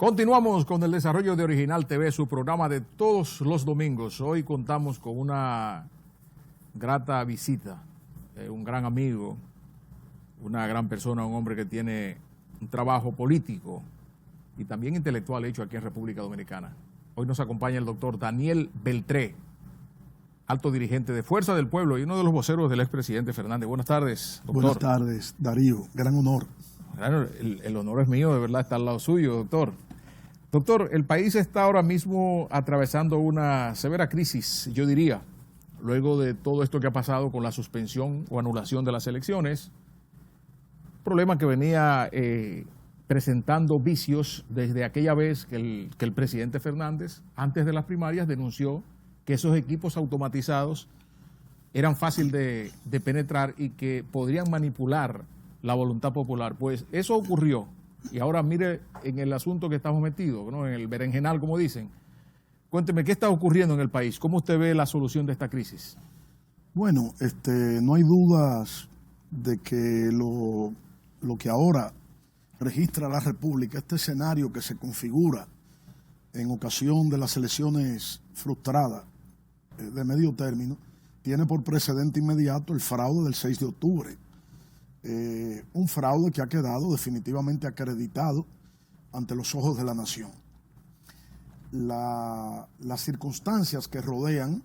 Continuamos con el desarrollo de Original TV, su programa de todos los domingos. Hoy contamos con una grata visita, un gran amigo, una gran persona, un hombre que tiene un trabajo político y también intelectual hecho aquí en República Dominicana. Hoy nos acompaña el doctor Daniel Beltré, alto dirigente de Fuerza del Pueblo y uno de los voceros del expresidente Fernández. Buenas tardes, doctor. Buenas tardes, Darío. Gran honor. Claro, el honor es mío, de verdad, estar al lado suyo, doctor. Doctor, el país está ahora mismo atravesando una severa crisis, yo diría, luego de todo esto que ha pasado con la suspensión o anulación de las elecciones, problema que venía presentando vicios desde aquella vez que el presidente Fernández, antes de las primarias, denunció que esos equipos automatizados eran fácil de penetrar y que podrían manipular la voluntad popular. Pues eso ocurrió. Y ahora mire en el asunto que estamos metidos, ¿no? En el berenjenal, como dicen. Cuénteme, ¿qué está ocurriendo en el país? ¿Cómo usted ve la solución de esta crisis? Bueno, no hay dudas de que lo que ahora registra la República, este escenario que se configura en ocasión de las elecciones frustradas de medio término, tiene por precedente inmediato el fraude del 6 de octubre. Un fraude que ha quedado definitivamente acreditado ante los ojos de la nación. Las circunstancias que rodean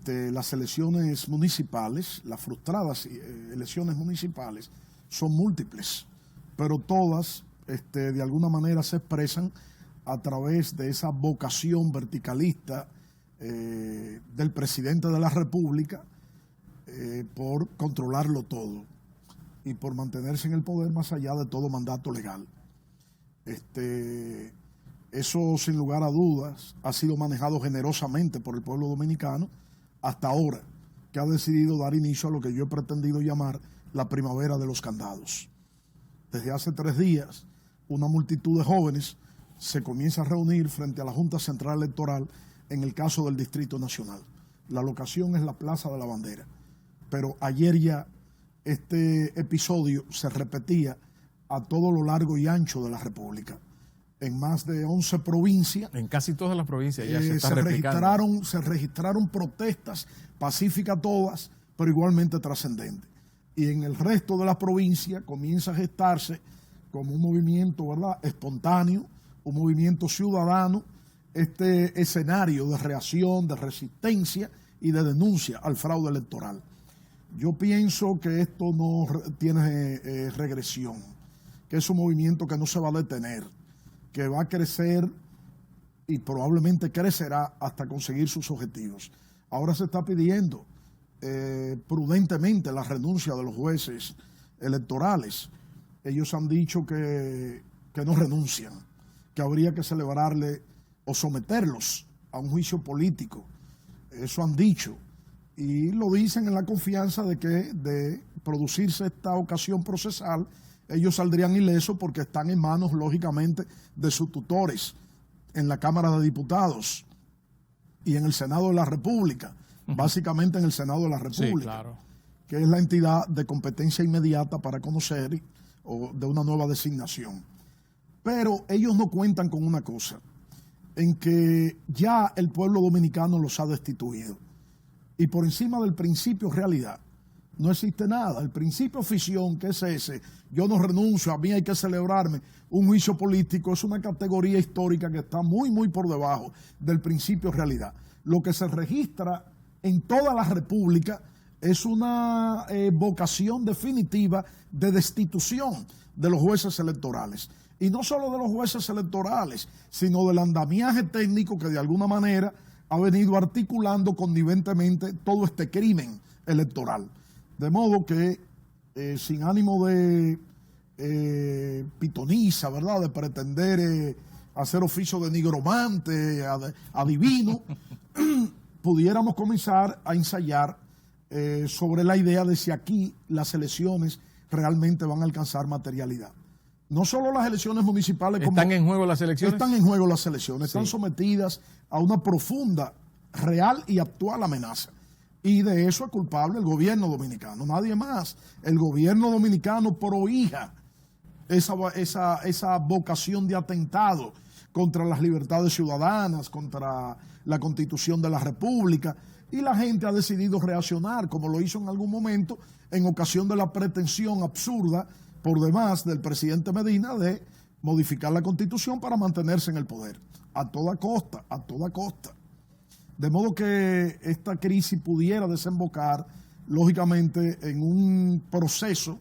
las elecciones municipales, las frustradas elecciones municipales, son múltiples, pero todas de alguna manera se expresan a través de esa vocación verticalista del presidente de la República por controlarlo todo y por mantenerse en el poder más allá de todo mandato legal. Eso, sin lugar a dudas, ha sido manejado generosamente por el pueblo dominicano hasta ahora, que ha decidido dar inicio a lo que yo he pretendido llamar la primavera de los candados. Desde hace 3 días, una multitud de jóvenes se comienza a reunir frente a la Junta Central Electoral en el caso del Distrito Nacional. La locación es la Plaza de la Bandera, pero ayer ya este episodio se repetía a todo lo largo y ancho de la República. En más de 11 provincias. En casi todas las provincias ya se está replicando. Se registraron protestas pacíficas todas, pero igualmente trascendentes. Y en el resto de las provincias comienza a gestarse como un movimiento, ¿verdad?, espontáneo, un movimiento ciudadano, este escenario de reacción, de resistencia y de denuncia al fraude electoral. Yo pienso que esto no tiene regresión, que es un movimiento que no se va a detener, que va a crecer y probablemente crecerá hasta conseguir sus objetivos. Ahora se está pidiendo prudentemente la renuncia de los jueces electorales. Ellos han dicho que no renuncian, que habría que celebrarle o someterlos a un juicio político. Eso han dicho. Y lo dicen en la confianza de que de producirse esta ocasión procesal, ellos saldrían ilesos porque están en manos, lógicamente, de sus tutores en la Cámara de Diputados y en el Senado de la República, básicamente en el Senado de la República, sí, claro, que es la entidad de competencia inmediata para conocer o de una nueva designación. Pero ellos no cuentan con una cosa, en que ya el pueblo dominicano los ha destituido. Y por encima del principio realidad no existe nada. El principio ficción, que es ese, yo no renuncio, a mí hay que celebrarme un juicio político, es una categoría histórica que está muy, muy por debajo del principio realidad. Lo que se registra en toda la República es una vocación definitiva de destitución de los jueces electorales. Y no solo de los jueces electorales, sino del andamiaje técnico que de alguna manera ha venido articulando conniventemente todo este crimen electoral. De modo que, sin ánimo de pitoniza, ¿verdad?, de pretender hacer oficio de nigromante, adivino, pudiéramos comenzar a ensayar sobre la idea de si aquí las elecciones realmente van a alcanzar materialidad. No solo las elecciones municipales. ¿Están en juego las elecciones? Están en juego las elecciones, sí. Están sometidas a una profunda, real y actual amenaza. Y de eso es culpable el gobierno dominicano, nadie más. El gobierno dominicano prohija esa vocación de atentado contra las libertades ciudadanas, contra la Constitución de la República, y la gente ha decidido reaccionar, como lo hizo en algún momento, en ocasión de la pretensión absurda, por demás, del presidente Medina de modificar la Constitución para mantenerse en el poder, a toda costa, a toda costa. De modo que esta crisis pudiera desembocar, lógicamente, en un proceso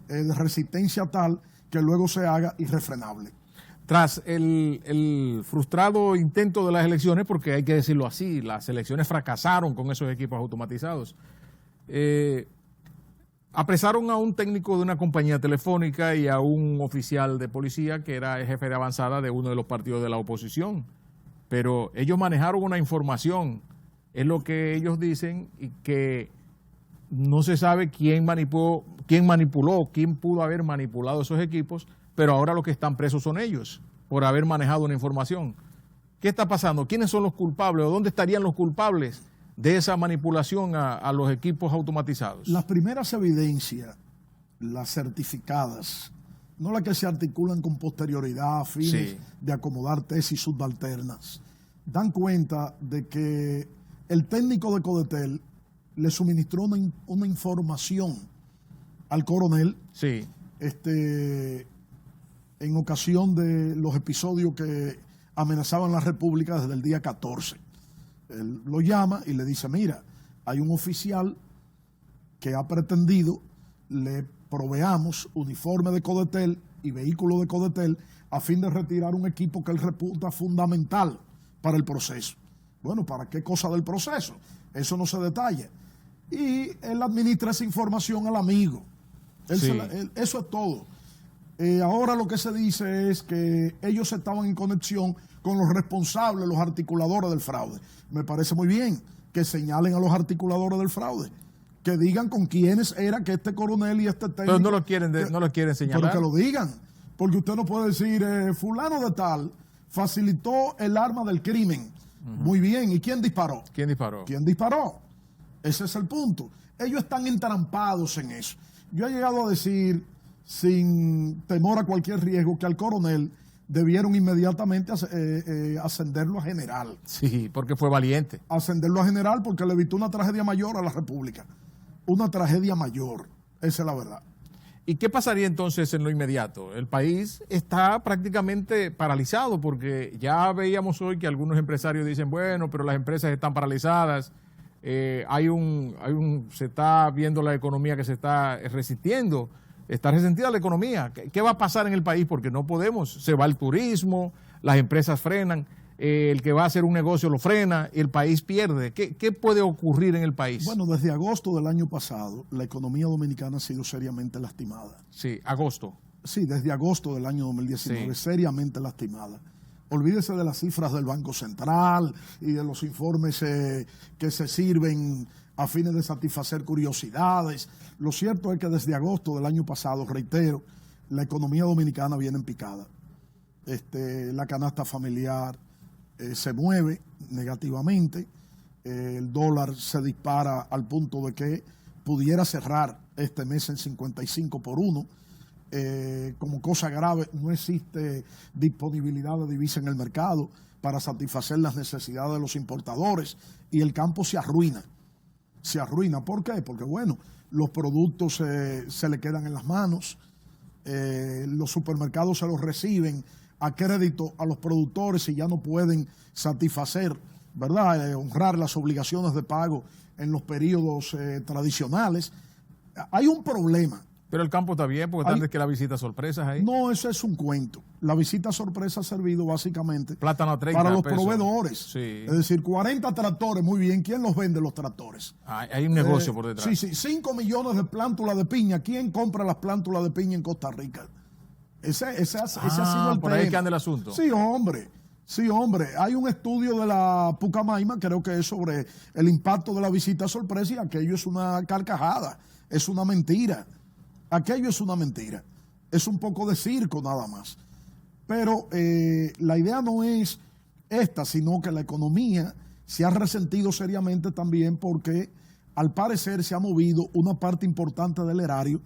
de resistencia tal que luego se haga irrefrenable. Tras el frustrado intento de las elecciones, porque hay que decirlo así, las elecciones fracasaron con esos equipos automatizados, apresaron a un técnico de una compañía telefónica y a un oficial de policía que era el jefe de avanzada de uno de los partidos de la oposición. Pero ellos manejaron una información, es lo que ellos dicen, y que no se sabe quién manipuló, quién pudo haber manipulado esos equipos, pero ahora los que están presos son ellos, por haber manejado una información. ¿Qué está pasando? ¿Quiénes son los culpables o dónde estarían los culpables de esa manipulación a los equipos automatizados? Las primeras evidencias, las certificadas, no las que se articulan con posterioridad a fines de acomodar tesis subalternas, dan cuenta de que el técnico de Codetel le suministró una información al coronel en ocasión de los episodios que amenazaban la República desde el día 14. Él lo llama y le dice, mira, hay un oficial que ha pretendido, le proveamos uniforme de Codetel y vehículo de Codetel a fin de retirar un equipo que él reputa fundamental para el proceso. Bueno, ¿para qué cosa del proceso? Eso no se detalla. Y él administra esa información al amigo. Eso es todo. Ahora lo que se dice es que ellos estaban en conexión con los responsables, los articuladores del fraude. Me parece muy bien que señalen a los articuladores del fraude, que digan con quiénes era que este coronel y este técnico... Pero no lo quieren señalar. Pero que lo digan, porque usted no puede decir, fulano de tal facilitó el arma del crimen. Muy bien, ¿y quién disparó? ¿Quién disparó? ¿Quién disparó? Ese es el punto. Ellos están entrampados en eso. Yo he llegado a decir, sin temor a cualquier riesgo, que al coronel debieron inmediatamente ascenderlo a general. Sí, porque fue valiente. Ascenderlo a general porque le evitó una tragedia mayor a la República. Una tragedia mayor, esa es la verdad. ¿Y qué pasaría entonces en lo inmediato? El país está prácticamente paralizado porque ya veíamos hoy que algunos empresarios dicen, bueno, pero las empresas están paralizadas, se está viendo la economía que se está resistiendo, está resentida la economía. ¿Qué va a pasar en el país? Porque no podemos, se va el turismo, las empresas frenan, el que va a hacer un negocio lo frena, el país pierde. ¿Qué puede ocurrir en el país? Bueno, desde agosto del año pasado, la economía dominicana ha sido seriamente lastimada. Sí, agosto. Sí, desde agosto del año 2019, seriamente lastimada. Olvídese de las cifras del Banco Central y de los informes que se sirven a fines de satisfacer curiosidades. Lo cierto es que desde agosto del año pasado, reitero, la economía dominicana viene en picada. La canasta familiar se mueve negativamente, el dólar se dispara al punto de que pudiera cerrar este mes en 55 por 1. Como cosa grave, no existe disponibilidad de divisa en el mercado para satisfacer las necesidades de los importadores y el campo se arruina. Se arruina, ¿por qué? Porque bueno, los productos se le quedan en las manos, los supermercados se los reciben a crédito a los productores y ya no pueden satisfacer, ¿verdad? Honrar las obligaciones de pago en los periodos tradicionales. Hay un problema. Pero el campo está bien, porque tal vez que la visita sorpresas ahí. No, eso es un cuento. La visita sorpresa ha servido básicamente plátano a 30 para los pesos. Proveedores. Sí. Es decir, 40 tractores, muy bien. ¿Quién los vende los tractores? Hay un negocio por detrás. Sí, 5 millones de plántulas de piña. ¿Quién compra las plántulas de piña en Costa Rica? Ese ha sido el por tema. ahí que anda el asunto. Sí, hombre. Sí, hombre. Hay un estudio de la Pucamaima, creo que es sobre el impacto de la visita sorpresa, y aquello es una carcajada, es una mentira. Aquello es una mentira. Es un poco de circo nada más. Pero la idea no es esta, sino que la economía se ha resentido seriamente también porque al parecer se ha movido una parte importante del erario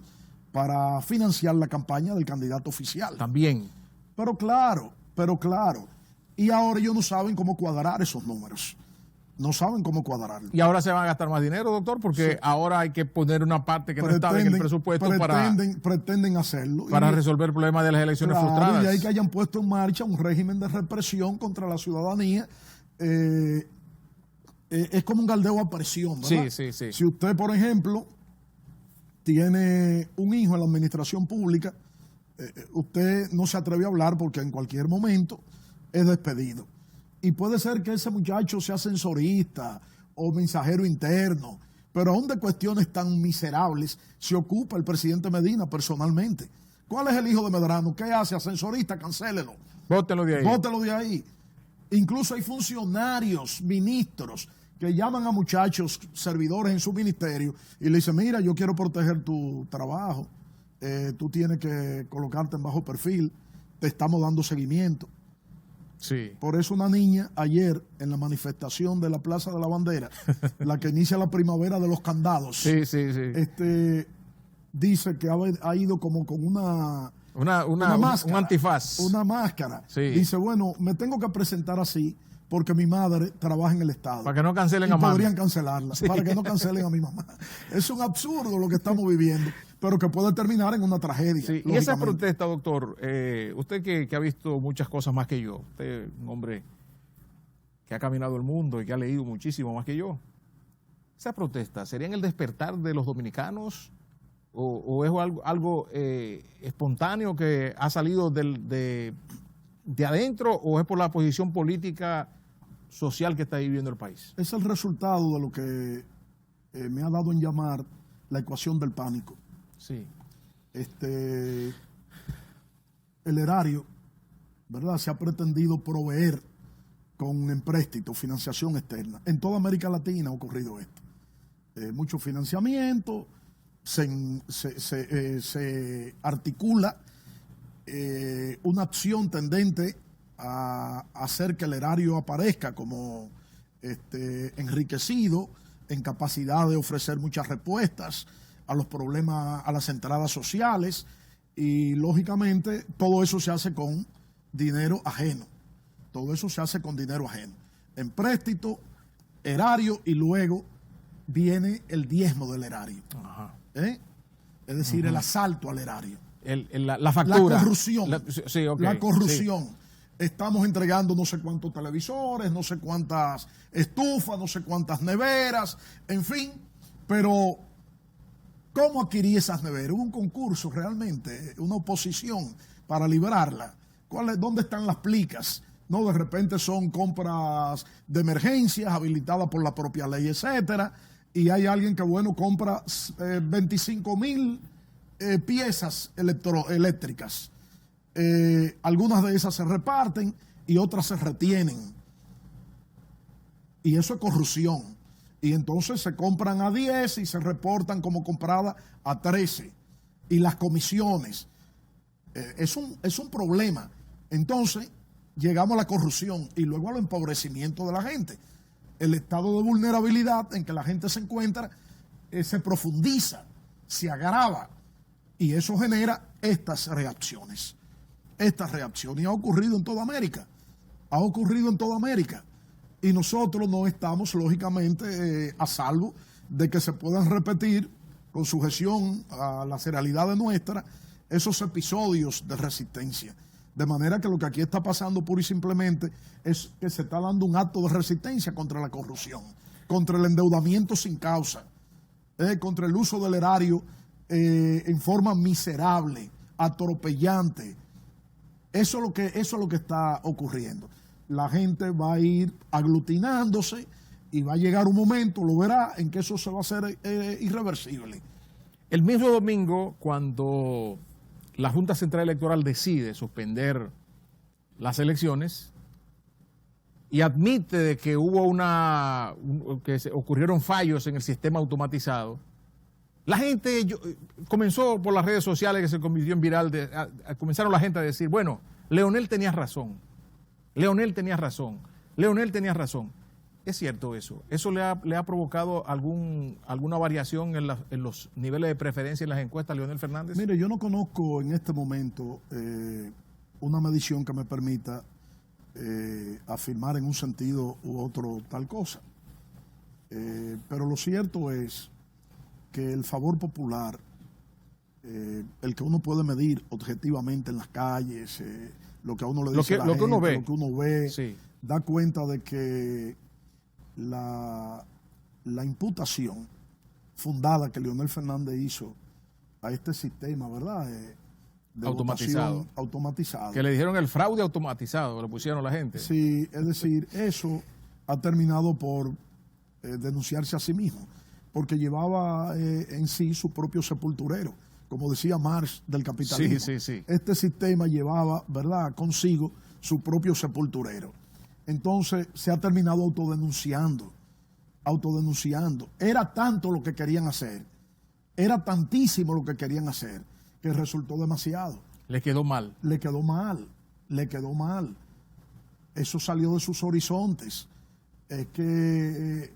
para financiar la campaña del candidato oficial. También. Pero claro. Y ahora ellos no saben cómo cuadrar esos números. No saben cómo cuadrarlo. Y ahora se van a gastar más dinero, doctor, porque sí, ahora hay que poner una parte que no estaba en el presupuesto pretenden hacerlo. Para resolver el problema de las elecciones frustradas. Y de ahí que hayan puesto en marcha un régimen de represión contra la ciudadanía. Es como un galdeo a presión, ¿verdad? Sí. Si usted, por ejemplo, tiene un hijo en la administración pública, usted no se atreve a hablar porque en cualquier momento es despedido. Y puede ser que ese muchacho sea ascensorista o mensajero interno, pero aún de cuestiones tan miserables se ocupa el presidente Medina personalmente. ¿Cuál es el hijo de Medrano? ¿Qué hace? Ascensorista, cancélelo. Bótelo de ahí. Bótelo de ahí. Incluso hay funcionarios, ministros, que llaman a muchachos, servidores en su ministerio, y le dicen, mira, yo quiero proteger tu trabajo, tú tienes que colocarte en bajo perfil, te estamos dando seguimiento. Sí. Por eso una niña ayer en la manifestación de la Plaza de la Bandera, la que inicia la primavera de los candados, dice que ha ido como con una máscara, un antifaz. Una máscara. Sí. Dice, bueno, me tengo que presentar así porque mi madre trabaja en el Estado. Para que no cancelen y a mamá. Podrían cancelarla, sí, para que no cancelen a mi mamá. Es un absurdo lo que estamos viviendo, pero que puede terminar en una tragedia. Sí. Y esa protesta, doctor, usted que ha visto muchas cosas más que yo, usted es un hombre que ha caminado el mundo y que ha leído muchísimo más que yo. ¿Esa protesta sería en el despertar de los dominicanos o es algo espontáneo que ha salido de adentro o es por la posición política social que está viviendo el país? Es el resultado de lo que me ha dado en llamar la ecuación del pánico. Sí. El erario, ¿verdad? Se ha pretendido proveer con empréstito, financiación externa. En toda América Latina ha ocurrido esto. Mucho financiamiento, se articula una acción tendente a hacer que el erario aparezca como enriquecido en capacidad de ofrecer muchas respuestas a los problemas, a las entradas sociales, y lógicamente todo eso se hace con dinero ajeno. Todo eso se hace con dinero ajeno. Empréstito, erario, y luego viene el diezmo del erario. Ajá. Es decir, el asalto al erario. La factura. La corrupción. La corrupción. Sí. Estamos entregando no sé cuántos televisores, no sé cuántas estufas, no sé cuántas neveras, en fin. Pero, ¿cómo adquirí esas neveras? Hubo un concurso realmente, una oposición para liberarla. ¿Dónde están las plicas? No, de repente son compras de emergencias habilitadas por la propia ley, etcétera. Y hay alguien que, bueno, compra 25,000 piezas eléctricas. Algunas de esas se reparten y otras se retienen. Y eso es corrupción. Y entonces se compran a 10 y se reportan como compradas a 13. Y las comisiones. Es un problema. Entonces llegamos a la corrupción y luego al empobrecimiento de la gente. El estado de vulnerabilidad en que la gente se encuentra se profundiza, se agrava, y eso genera estas reacciones. Y ha ocurrido en toda América. Ha ocurrido en toda América. Y nosotros no estamos, lógicamente, a salvo de que se puedan repetir, con sujeción a la realidad nuestra, esos episodios de resistencia. De manera que lo que aquí está pasando pura y simplemente es que se está dando un acto de resistencia contra la corrupción, contra el endeudamiento sin causa, contra el uso del erario en forma miserable, atropellante. Eso es lo que está ocurriendo. La gente va a ir aglutinándose y va a llegar un momento, lo verá, en que eso se va a hacer irreversible. El mismo domingo, cuando la Junta Central Electoral decide suspender las elecciones y admite de que hubo ocurrieron fallos en el sistema automatizado, la gente comenzó por las redes sociales, que se convirtió en viral, comenzaron la gente a decir, bueno, Leonel tenía razón. Es cierto eso. ¿Eso le ha provocado alguna variación en los niveles de preferencia en las encuestas, Leonel Fernández? Mire, yo no conozco en este momento una medición que me permita afirmar en un sentido u otro tal cosa. Pero lo cierto es que el favor popular, el que uno puede medir objetivamente en las calles, lo que a uno le dice la gente, lo que uno ve, sí, da cuenta de que la imputación fundada que Leonel Fernández hizo a este sistema, ¿verdad? De automatizado. Que le dijeron el fraude automatizado, le pusieron a la gente. Sí, es decir, eso ha terminado por denunciarse a sí mismo, porque llevaba en sí su propio sepulturero. Como decía Marx del capitalismo, sí. Este sistema llevaba, ¿verdad?, consigo su propio sepulturero. Entonces se ha terminado autodenunciando. Era tanto lo que querían hacer, era tantísimo lo que querían hacer, que resultó demasiado. Le quedó mal. Le quedó mal. Eso salió de sus horizontes. Es que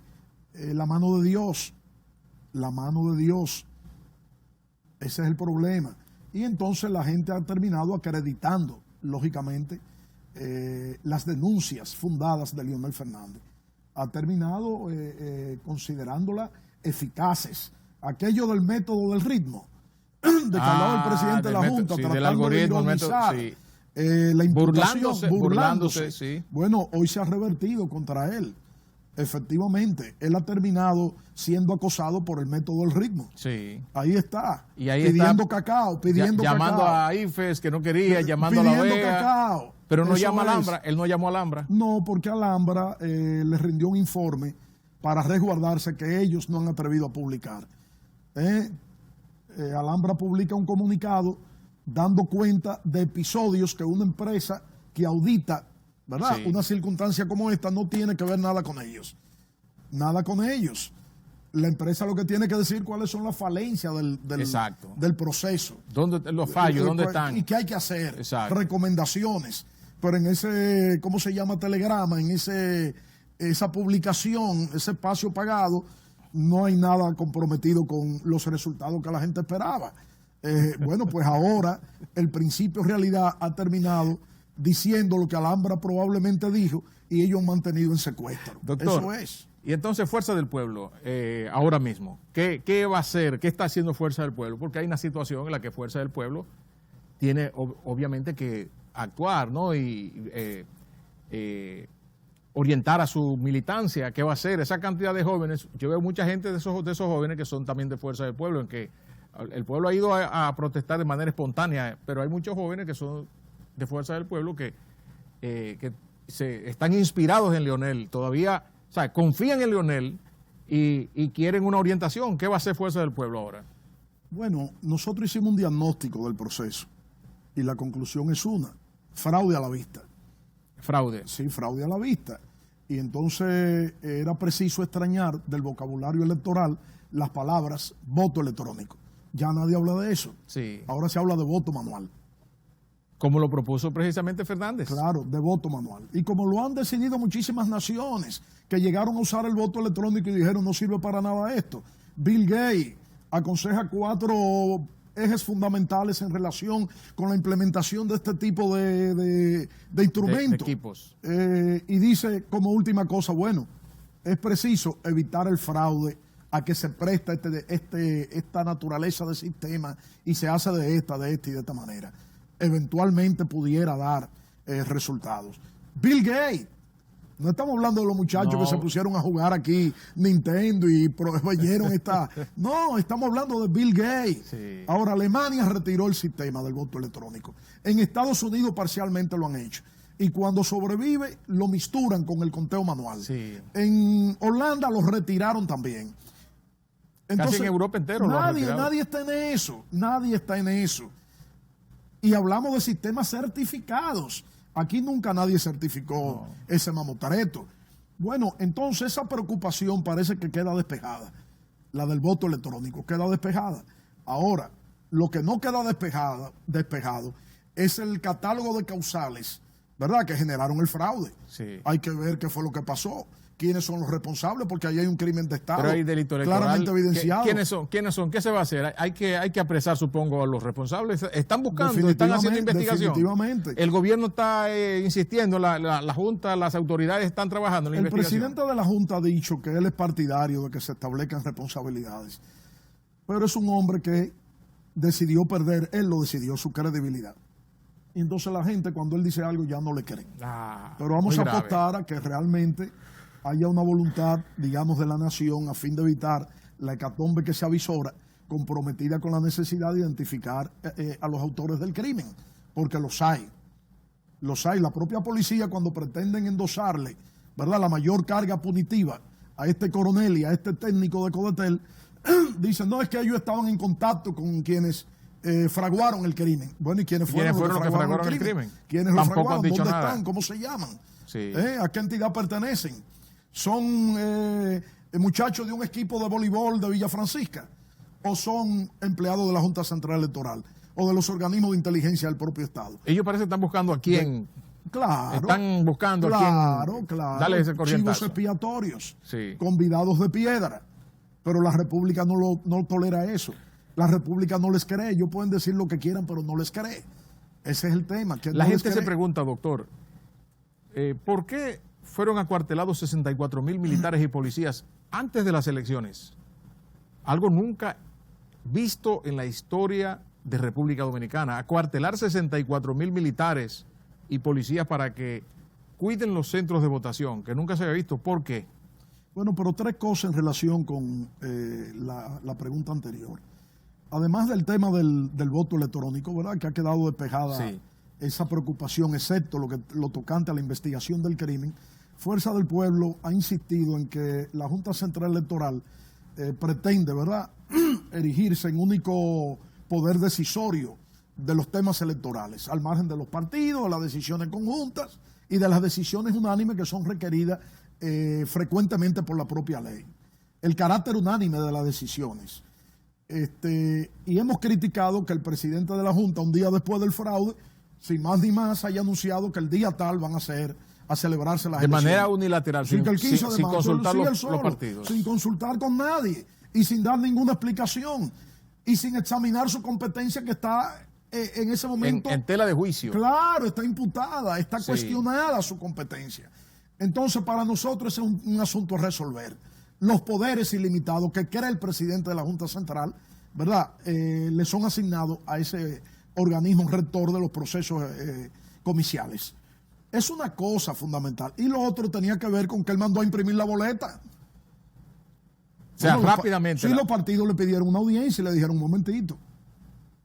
la mano de Dios, ese es el problema. Y entonces la gente ha terminado acreditando, lógicamente, las denuncias fundadas de Leonel Fernández. Ha terminado considerándolas eficaces. Aquello del método del ritmo, de que hablaba el presidente de la Junta, sí, tratando de ironizar la imputación, burlándose. Sí. Bueno, hoy se ha revertido contra él. Efectivamente, él ha terminado siendo acosado por el método del ritmo. Sí. Ahí está. Y ahí pidiendo está, cacao, llamando a IFES que no quería, llamando a la OEA. Cacao. Pero no llama a Alhambra, él no llamó a Alhambra. No, porque Alhambra le rindió un informe para resguardarse que ellos no han atrevido a publicar. Alhambra publica un comunicado dando cuenta de episodios que una empresa que audita, ¿verdad?, Sí, una circunstancia como esta no tiene que ver nada con ellos. Nada con ellos. La empresa lo que tiene que decir cuáles son las falencias del proceso. ¿Dónde los fallos? ¿Dónde están? ¿Y qué hay que hacer? Exacto. Recomendaciones. Pero en ese, ¿cómo se llama? Telegrama, en esa publicación, ese espacio pagado, no hay nada comprometido con los resultados que la gente esperaba. Bueno, pues ahora el principio realidad ha terminado diciendo lo que Alhambra probablemente dijo y ellos han mantenido en secuestro. Doctor, eso es. Y entonces Fuerza del Pueblo, ahora mismo, ¿qué va a hacer? ¿Qué está haciendo Fuerza del Pueblo? Porque hay una situación en la que Fuerza del Pueblo tiene obviamente que actuar, ¿no? Y orientar a su militancia. ¿Qué va a hacer? Esa cantidad de jóvenes, yo veo mucha gente de esos jóvenes que son también de Fuerza del Pueblo, en que el pueblo ha ido a protestar de manera espontánea, pero hay muchos jóvenes que son de Fuerza del Pueblo que están inspirados en Leonel, todavía, o sea, confían en Leonel y quieren una orientación. ¿Qué va a hacer Fuerza del Pueblo ahora? Bueno, nosotros hicimos un diagnóstico del proceso y la conclusión es una: fraude a la vista. Fraude. Sí, fraude a la vista. Y entonces era preciso extrañar del vocabulario electoral las palabras voto electrónico. Ya nadie habla de eso. Sí. Ahora se habla de voto manual. Como lo propuso precisamente Fernández. Claro, de voto manual. Y como lo han decidido muchísimas naciones que llegaron a usar el voto electrónico y dijeron no sirve para nada esto. Bill Gates aconseja 4 ejes fundamentales en relación con la implementación de este tipo de instrumentos. De equipos. Y dice como última cosa, bueno, es preciso evitar el fraude a que se presta esta naturaleza de sistema y se hace de esta y de esta manera. Eventualmente pudiera dar resultados. Bill Gates, no estamos hablando de los muchachos que se pusieron a jugar aquí Nintendo y proveyeron esta. No, estamos hablando de Bill Gates. Sí. Ahora, Alemania retiró el sistema del voto electrónico. En Estados Unidos parcialmente lo han hecho. Y cuando sobrevive, lo misturan con el conteo manual. Sí. En Holanda lo retiraron también. Entonces, casi en Europa entero nadie está en eso. Nadie está en eso. Y hablamos de sistemas certificados. Aquí nunca nadie certificó ese mamotreto. Bueno, entonces esa preocupación parece que queda despejada. La del voto electrónico queda despejada. Ahora, lo que no queda despejado es el catálogo de causales, ¿verdad?, que generaron el fraude. Sí. Hay que ver qué fue lo que pasó. quiénes son los responsables, porque ahí hay un crimen de Estado. Pero hay delito electoral. Claramente evidenciado. ¿Quiénes son? ¿Qué se va a hacer? Hay que apresar, supongo, a los responsables. Están buscando, están haciendo investigación. Definitivamente. El gobierno está insistiendo, la Junta, las autoridades están trabajando en la investigación. El presidente de la Junta ha dicho que él es partidario de que se establezcan responsabilidades. Pero es un hombre que decidió perder, él lo decidió, su credibilidad. Y entonces la gente, cuando él dice algo, ya no le cree. Pero vamos a apostar a que realmente haya una voluntad, digamos, de la nación a fin de evitar la hecatombe que se avisora, comprometida con la necesidad de identificar a los autores del crimen, porque los hay. Los hay. La propia policía, cuando pretenden endosarle, ¿verdad?, la mayor carga punitiva a este coronel y a este técnico de Codetel, dicen, no, es que ellos estaban en contacto con quienes fraguaron el crimen. Bueno, ¿y quiénes fueron los que fraguaron el crimen? ¿Quiénes lo fraguaron? ¿Dónde están? ¿Cómo se llaman? Sí. ¿A qué entidad pertenecen? ¿Son muchachos de un equipo de voleibol de Villa Francisca? ¿O son empleados de la Junta Central Electoral? ¿O de los organismos de inteligencia del propio Estado? Ellos parece que están buscando a quién. Claro. Están buscando a quién. Claro. Dale ese corrientazo. Chivos expiatorios. Sí. Convidados de piedra. Pero la República no tolera eso. La República no les cree. Ellos pueden decir lo que quieran, pero no les cree. Ese es el tema. Que la no gente se pregunta, doctor, ¿por qué fueron acuartelados 64,000 militares y policías antes de las elecciones? Algo nunca visto en la historia de República Dominicana. Acuartelar 64,000 militares y policías para que cuiden los centros de votación, que nunca se había visto. ¿Por qué? Bueno, pero tres cosas en relación con la pregunta anterior. Además del tema del voto electrónico, ¿verdad?, que ha quedado despejada esa preocupación, excepto lo tocante a la investigación del crimen, Fuerza del Pueblo ha insistido en que la Junta Central Electoral pretende, ¿verdad?, erigirse en único poder decisorio de los temas electorales, al margen de los partidos, de las decisiones conjuntas y de las decisiones unánimes que son requeridas frecuentemente por la propia ley. El carácter unánime de las decisiones. Y hemos criticado que el presidente de la Junta, un día después del fraude, sin más ni más, haya anunciado que el día tal van a celebrarse las elecciones. De manera unilateral, sin consultar los partidos. Sin consultar con nadie y sin dar ninguna explicación y sin examinar su competencia, que está en ese momento en tela de juicio. Claro, está imputada, está cuestionada su competencia. Entonces, para nosotros es un asunto a resolver. Los poderes ilimitados que crea el presidente de la Junta Central, ¿verdad?, le son asignados a ese organismo rector de los procesos comiciales. Es una cosa fundamental. Y lo otro tenía que ver con que él mandó a imprimir la boleta. O sea, rápidamente. Sí, los partidos le pidieron una audiencia y le dijeron, un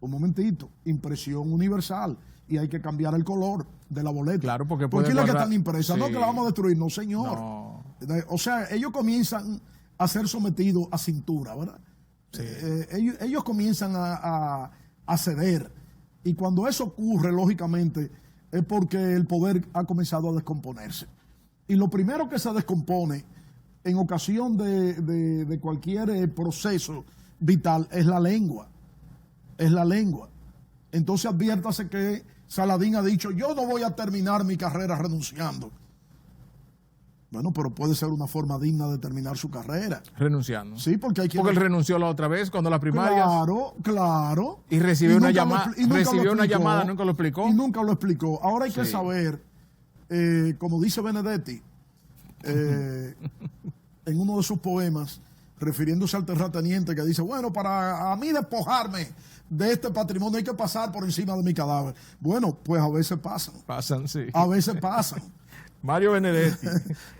momentito, impresión universal. Y hay que cambiar el color de la boleta. Claro, porque es la que están impresas, no que la vamos a destruir, no señor. No. O sea, ellos comienzan a ser sometidos a cintura, ¿verdad? Sí. Ellos comienzan a ceder. Y cuando eso ocurre, lógicamente, es porque el poder ha comenzado a descomponerse. Y lo primero que se descompone en ocasión de cualquier proceso vital es la lengua. Es la lengua. Entonces adviértase que Saladín ha dicho, yo no voy a terminar mi carrera renunciando. Bueno, pero puede ser una forma digna de terminar su carrera. Renunciando. Sí, porque hay que... Porque él renunció la otra vez cuando las primarias... Claro. Y recibió una llamada, nunca lo explicó. Y nunca lo explicó. Ahora hay que saber, como dice Benedetti, en uno de sus poemas, refiriéndose al terrateniente, que dice, bueno, para a mí despojarme de este patrimonio hay que pasar por encima de mi cadáver. Bueno, pues a veces pasan. Pasan, sí. A veces pasan. Mario Benedetti.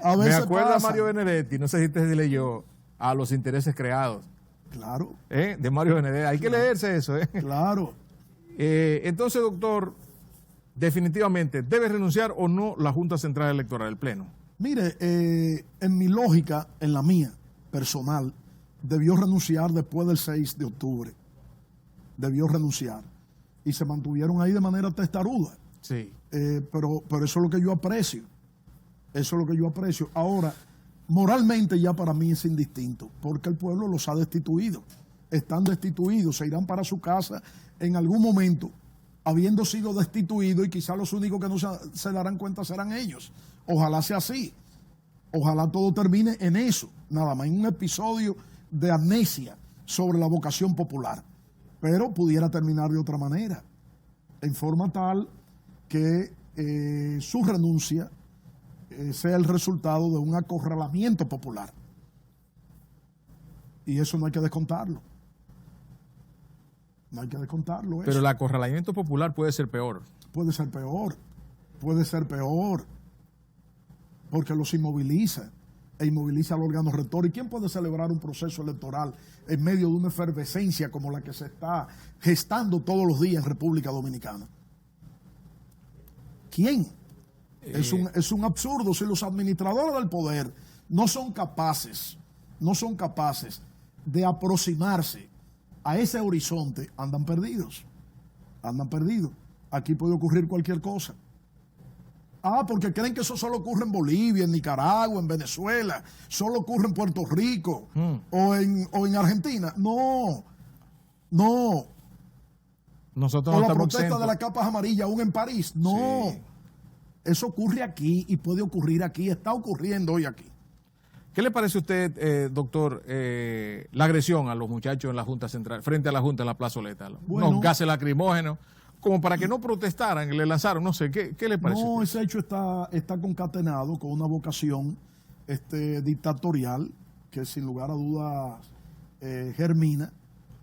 A veces me acuerdo a Mario Benedetti, no sé si te leyó, a los intereses creados. Claro. De Mario Benedetti. Hay que leerse eso. Claro. Entonces, doctor, definitivamente, ¿debe renunciar o no la Junta Central Electoral, el Pleno? Mire, en mi lógica, en la mía, personal, debió renunciar después del 6 de octubre. Debió renunciar. Y se mantuvieron ahí de manera testaruda. Sí. Pero eso es lo que yo aprecio. Eso es lo que yo aprecio. Ahora, moralmente ya para mí es indistinto, porque el pueblo los ha destituido. Están destituidos, se irán para su casa en algún momento, habiendo sido destituidos, y quizás los únicos que no se darán cuenta serán ellos. Ojalá sea así. Ojalá todo termine en eso, nada más, en un episodio de amnesia sobre la vocación popular. Pero pudiera terminar de otra manera, en forma tal que su renuncia sea el resultado de un acorralamiento popular. Y eso no hay que descontarlo. No hay que descontarlo. Pero el acorralamiento popular puede ser peor. Puede ser peor. Puede ser peor. Porque los inmoviliza. E inmoviliza al órgano rector. ¿Y quién puede celebrar un proceso electoral en medio de una efervescencia como la que se está gestando todos los días en República Dominicana? ¿Quién? Es un absurdo. Si los administradores del poder no son capaces de aproximarse a ese horizonte, andan perdidos. Andan perdidos. Aquí puede ocurrir cualquier cosa. Porque creen que eso solo ocurre en Bolivia, en Nicaragua, en Venezuela, solo ocurre en Puerto Rico o en Argentina. No. Nosotros O no la estamos protesta exentos. de las capas amarillas aún en París. No. Sí. Eso ocurre aquí y puede ocurrir aquí, está ocurriendo hoy aquí. ¿Qué le parece a usted, doctor, la agresión a los muchachos en la Junta Central, frente a la Junta en la plazoleta? Bueno. Unos gases lacrimógenos, como para que no protestaran, le lanzaron, no sé, ¿qué le parece? No, ese hecho está concatenado con una vocación dictatorial que sin lugar a dudas germina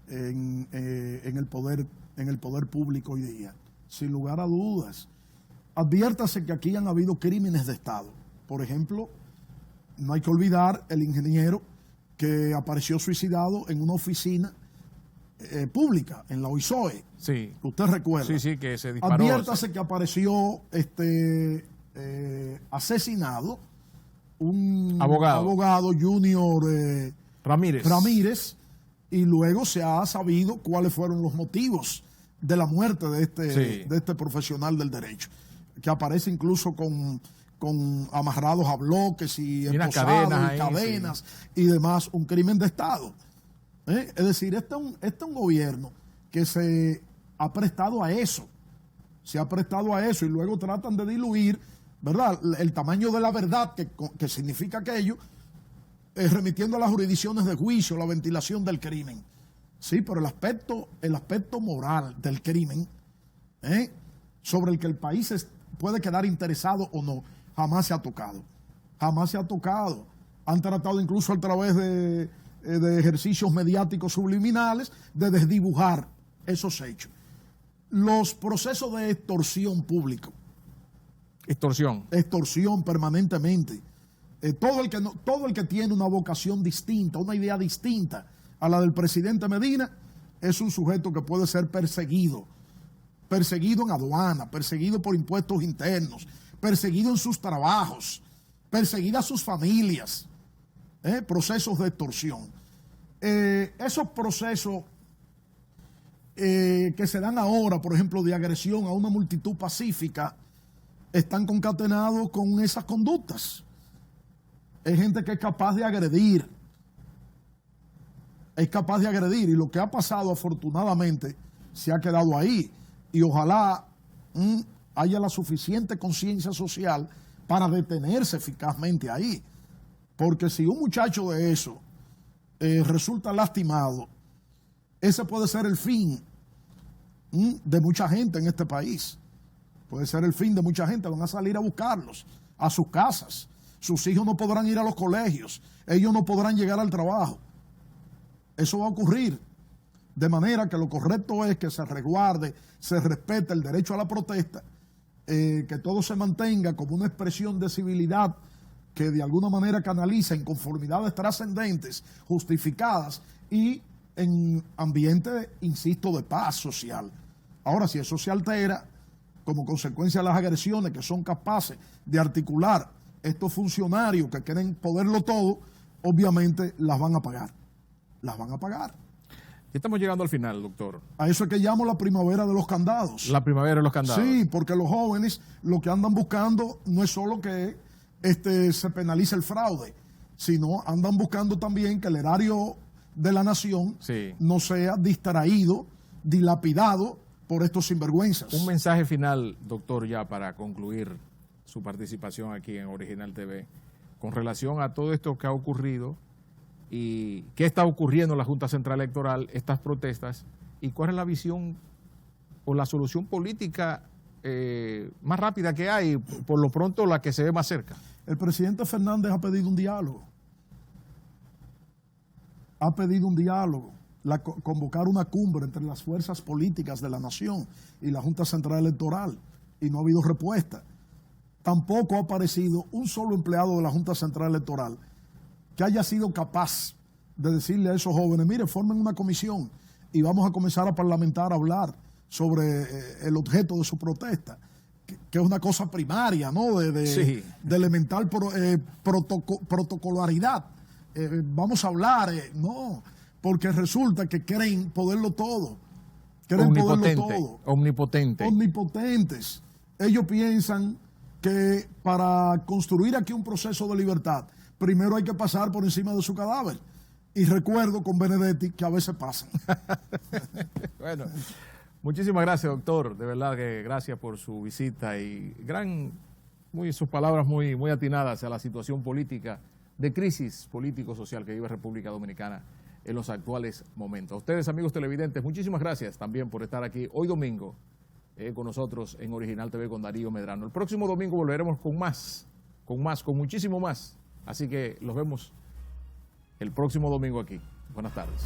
en el poder público hoy día. Sin lugar a dudas. Adviértase que aquí han habido crímenes de Estado. Por ejemplo, no hay que olvidar el ingeniero que apareció suicidado en una oficina pública, en la OISOE. Sí. Usted recuerda. Sí, que se disparó. Adviértase que apareció asesinado un abogado junior Ramírez, y luego se ha sabido cuáles fueron los motivos de la muerte de este profesional del derecho, que aparece incluso con amarrados a bloques y esposados y cadenas y demás, un crimen de Estado. Es decir, este es un gobierno que se ha prestado a eso, y luego tratan de diluir, ¿verdad?, el tamaño de la verdad que significa aquello, remitiendo a las jurisdicciones de juicio, la ventilación del crimen. Sí, pero el aspecto moral del crimen, sobre el que el país puede quedar interesado o no, jamás se ha tocado. Jamás se ha tocado. Han tratado incluso a través de ejercicios mediáticos subliminales de desdibujar esos hechos. Los procesos de extorsión público. Extorsión permanentemente. Todo el que tiene una vocación distinta, una idea distinta a la del presidente Medina, es un sujeto que puede ser perseguido en aduana, perseguido por impuestos internos, perseguido en sus trabajos, perseguido a sus familias. Procesos de extorsión. Esos procesos que se dan ahora, por ejemplo, de agresión a una multitud pacífica, están concatenados con esas conductas. Hay gente que es capaz de agredir. Y lo que ha pasado, afortunadamente, se ha quedado ahí. Y ojalá haya la suficiente conciencia social para detenerse eficazmente ahí. Porque si un muchacho de eso resulta lastimado, ese puede ser el fin de mucha gente en este país. Puede ser el fin de mucha gente. Van a salir a buscarlos a sus casas. Sus hijos no podrán ir a los colegios. Ellos no podrán llegar al trabajo. Eso va a ocurrir. De manera que lo correcto es que se resguarde, se respete el derecho a la protesta, que todo se mantenga como una expresión de civilidad que de alguna manera canaliza inconformidades trascendentes, justificadas y en ambiente, insisto, de paz social. Ahora, si eso se altera como consecuencia de las agresiones que son capaces de articular estos funcionarios que quieren poderlo todo, obviamente las van a pagar. Las van a pagar. Estamos llegando al final, doctor. A eso es que llamo la primavera de los candados. La primavera de los candados. Sí, porque los jóvenes lo que andan buscando no es solo que se penalice el fraude, sino andan buscando también que el erario de la nación no sea distraído, dilapidado por estos sinvergüenzas. Un mensaje final, doctor, ya para concluir su participación aquí en Original TV. con relación a todo esto que ha ocurrido y qué está ocurriendo en la Junta Central Electoral, estas protestas, y cuál es la visión o la solución política más rápida que hay, por lo pronto la que se ve más cerca? El presidente Fernández ha pedido un diálogo. Ha pedido un diálogo, convocar una cumbre entre las fuerzas políticas de la nación y la Junta Central Electoral, y no ha habido respuesta. Tampoco ha aparecido un solo empleado de la Junta Central Electoral que haya sido capaz de decirle a esos jóvenes, mire, formen una comisión y vamos a comenzar a parlamentar, a hablar sobre el objeto de su protesta, que es una cosa primaria, ¿no? De elemental protocolaridad. Vamos a hablar, no, porque resulta que creen poderlo todo. Omnipotentes. Ellos piensan que para construir aquí un proceso de libertad, primero hay que pasar por encima de su cadáver. Y recuerdo con Benedetti que a veces pasan. Bueno, muchísimas gracias, doctor. De verdad que gracias por su visita y sus palabras muy atinadas a la situación política, de crisis político-social que vive República Dominicana en los actuales momentos. A ustedes, amigos televidentes, muchísimas gracias también por estar aquí hoy domingo con nosotros en Original TV con Darío Medrano. El próximo domingo volveremos con muchísimo más. Así que los vemos el próximo domingo aquí. Buenas tardes.